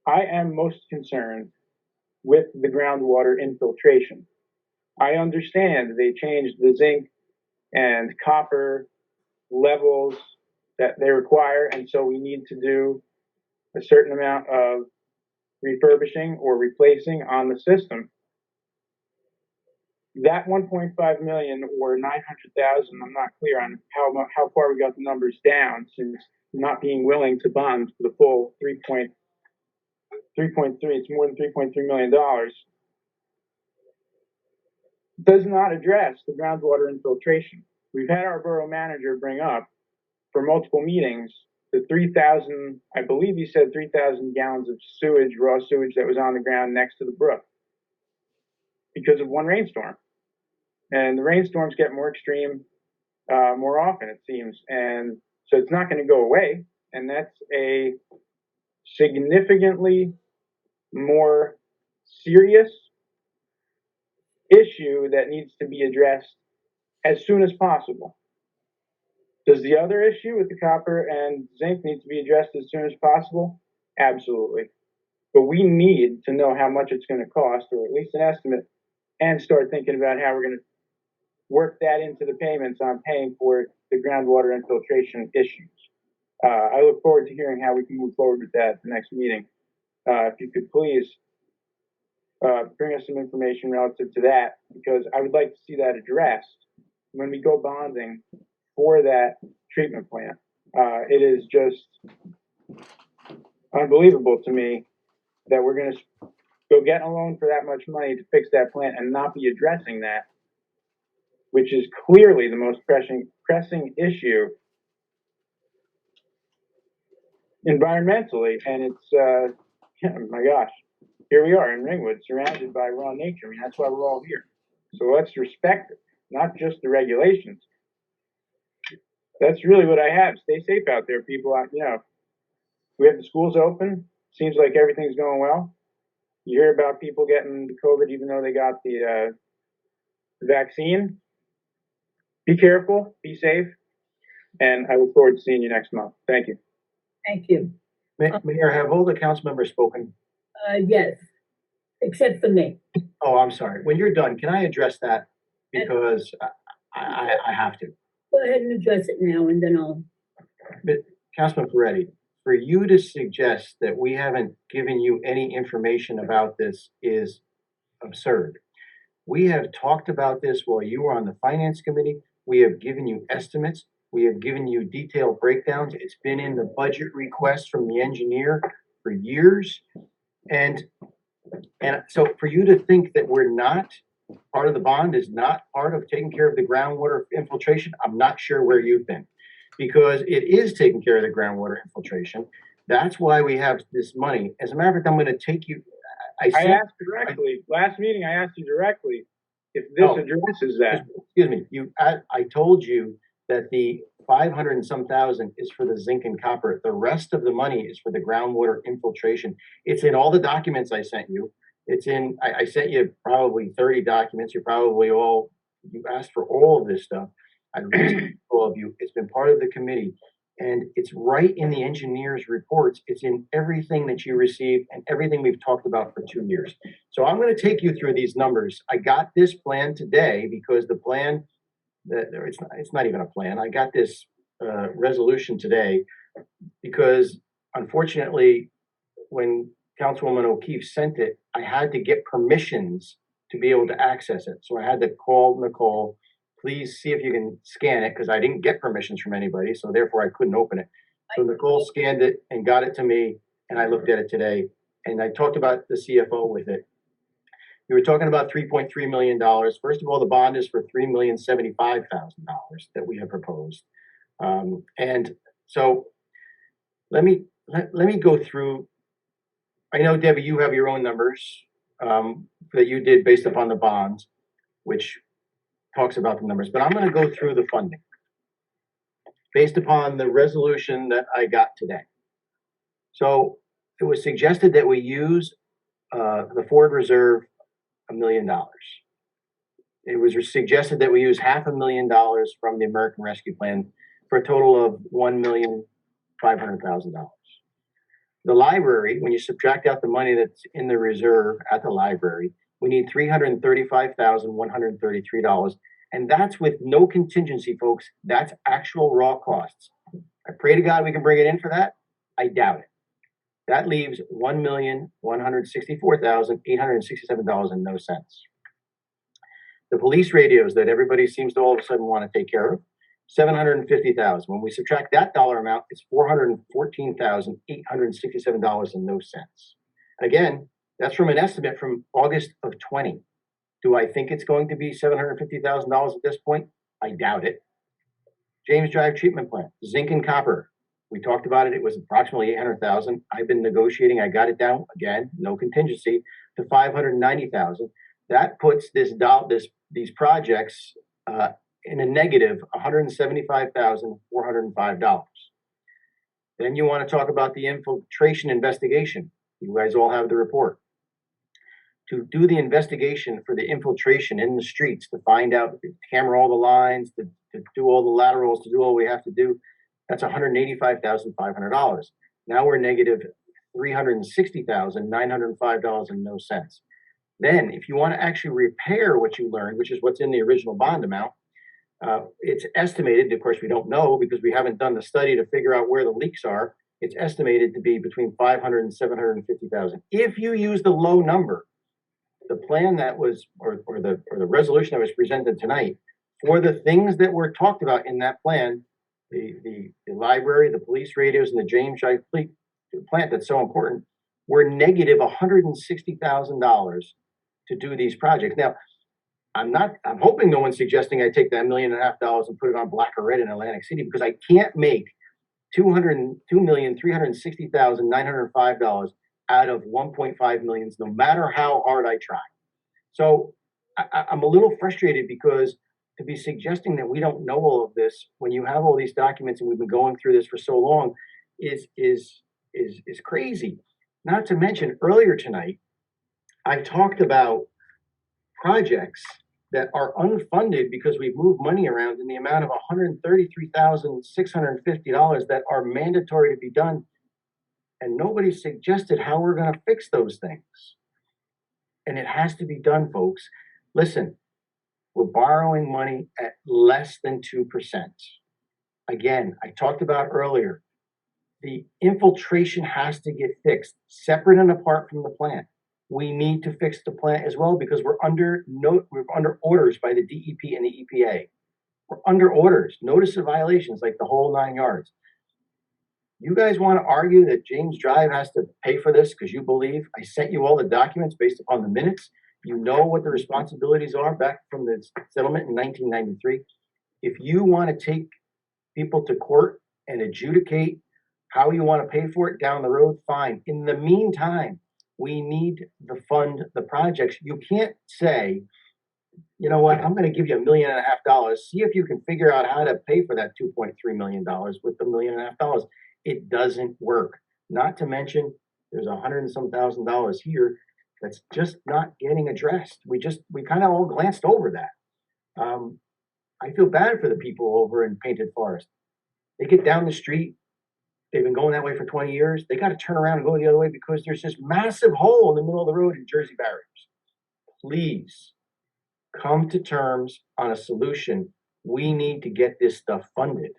I am most concerned with the groundwater infiltration. I understand they changed the zinc and copper levels that they require, and so we need to do a certain amount of refurbishing or replacing on the system. That 1.5 million or 900,000, I'm not clear on how far we got the numbers down, since not being willing to bond for the full 3.3. It's more than $3.3 million. Does not address the groundwater infiltration. We've had our borough manager bring up for multiple meetings the 3,000, I believe he said 3,000 gallons of sewage, raw sewage that was on the ground next to the brook because of one rainstorm. And the rainstorms get more extreme more often, it seems. And so it's not going to go away. And that's a significantly more serious issue that needs to be addressed as soon as possible. Does the other issue with the copper and zinc need to be addressed as soon as possible? Absolutely. But we need to know how much it's going to cost, or at least an estimate, and start thinking about how we're going to work that into the payments on paying for the groundwater infiltration issues. I look forward to hearing how we can move forward with that at the next meeting. If you could please bring us some information relative to that, because I would like to see that addressed when we go bonding for that treatment plant. It is just unbelievable to me that we're going to go get a loan for that much money to fix that plant and not be addressing that, which is clearly the most pressing issue environmentally. And it's, oh my gosh, here we are in Ringwood, surrounded by raw nature. I mean, that's why we're all here. So let's respect it, not just the regulations. That's really what I have. Stay safe out there, people. We have the schools open. Seems like everything's going well. You hear about people getting COVID even though they got the vaccine. Be careful, be safe, and I look forward to seeing you next month. Thank you. Thank you. Mayor, have all the council members spoken? Yes, except for me. Oh, I'm sorry. When you're done, can I address that? Because I have to. Go ahead and address it now, and then I'll. But Councilman Ferretti, for you to suggest that we haven't given you any information about this is absurd. We have talked about this while you were on the Finance Committee. We have given you estimates. We have given you detailed breakdowns. It's been in the budget request from the engineer for years. And so for you to think that we're not part of the bond is not part of taking care of the groundwater infiltration, I'm not sure where you've been, because it is taking care of the groundwater infiltration. That's why we have this money. As a matter of fact, I'm going to take you. I asked directly. Last meeting, I asked you directly if this addresses that. Excuse me. I told you that the 500 and some thousand is for the zinc and copper. The rest of the money is for the groundwater infiltration. It's in all the documents I sent you. It's in, I sent you probably 30 documents. You asked for all of this stuff. I listened to all of you. It's been part of the committee. And it's right in the engineer's reports. It's in everything that you received and everything we've talked about for 2 years. So I'm going to take you through these numbers. I got this plan today because the plan, it's not even a plan. I got this resolution today because unfortunately, when Councilwoman O'Keefe sent it, I had to get permissions to be able to access it. So I had to call Nicole. Please see if you can scan it, because I didn't get permissions from anybody, so therefore I couldn't open it. So Nicole scanned it and got it to me, and I looked at it today, and I talked about the CFO with it. You were talking about $3.3 million. First of all, the bond is for $3,075,000 that we have proposed. And so let me go through. I know, Debbie, you have your own numbers that you did based upon the bonds, which talks about the numbers, but I'm going to go through the funding based upon the resolution that I got today. So it was suggested that we use the Ford Reserve $1 million. It was suggested that we use $500,000 from the American Rescue Plan for a total of $1,500,000. The library, when you subtract out the money that's in the reserve at the library, we need $335,133. And that's with no contingency, folks. That's actual raw costs. I pray to God we can bring it in for that. I doubt it. That leaves $1,164,867 and no cents. The police radios that everybody seems to all of a sudden want to take care of, $750,000. When we subtract that dollar amount, it's $414,867 and no cents. Again, that's from an estimate from August of 20. Do I think it's going to be $750,000 at this point? I doubt it. James Drive treatment plant, zinc and copper. We talked about it. It was approximately $800,000. I've been negotiating. I got it down again, no contingency, to $590,000. That puts these projects in a negative $175,405. Then you want to talk about the infiltration investigation. You guys all have the report. To do the investigation for the infiltration in the streets, to find out, to camera all the lines, to do all the laterals, to do all we have to do, that's $185,500. Now we're negative $360,905 and no cents. Then, if you want to actually repair what you learned, which is what's in the original bond amount, it's estimated, of course, we don't know because we haven't done the study to figure out where the leaks are. It's estimated to be between $500,000 and $750,000. If you use the low number, the plan that was, or the resolution that was presented tonight, for the things that were talked about in that plan, the library, the police radios, and the James Drive plant that's so important, were negative $160,000 to do these projects. Now, I'm hoping no one's suggesting I take that $1.5 million and put it on black or red in Atlantic City, because I can't make $202,360,905 out of $1.5 million, no matter how hard I try. So I'm a little frustrated, because to be suggesting that we don't know all of this when you have all these documents and we've been going through this for so long is crazy. Not to mention, earlier tonight, I talked about projects that are unfunded because we've moved money around in the amount of $133,650 that are mandatory to be done. And nobody suggested how we're going to fix those things. And it has to be done, folks. Listen, we're borrowing money at less than 2%. Again, I talked about earlier, the infiltration has to get fixed, separate and apart from the plant. We need to fix the plant as well, because we're under orders by the DEP and the EPA. We're under orders, notice of violations, like the whole 9 yards. You guys want to argue that James Drive has to pay for this because you believe I sent you all the documents based upon the minutes? You know what the responsibilities are back from the settlement in 1993. If you want to take people to court and adjudicate how you want to pay for it down the road, fine. In the meantime, we need to fund the projects. You can't say, you know what, I'm going to give you $1.5 million. See if you can figure out how to pay for that $2.3 million with the $1.5 million. It doesn't work. Not to mention, there's $100 and some thousand here that's just not getting addressed. We kind of all glanced over that. I feel bad for the people over in Painted Forest. They get down the street. They've been going that way for 20 years. They got to turn around and go the other way because there's this massive hole in the middle of the road in Jersey barriers. Please come to terms on a solution. We need to get this stuff funded.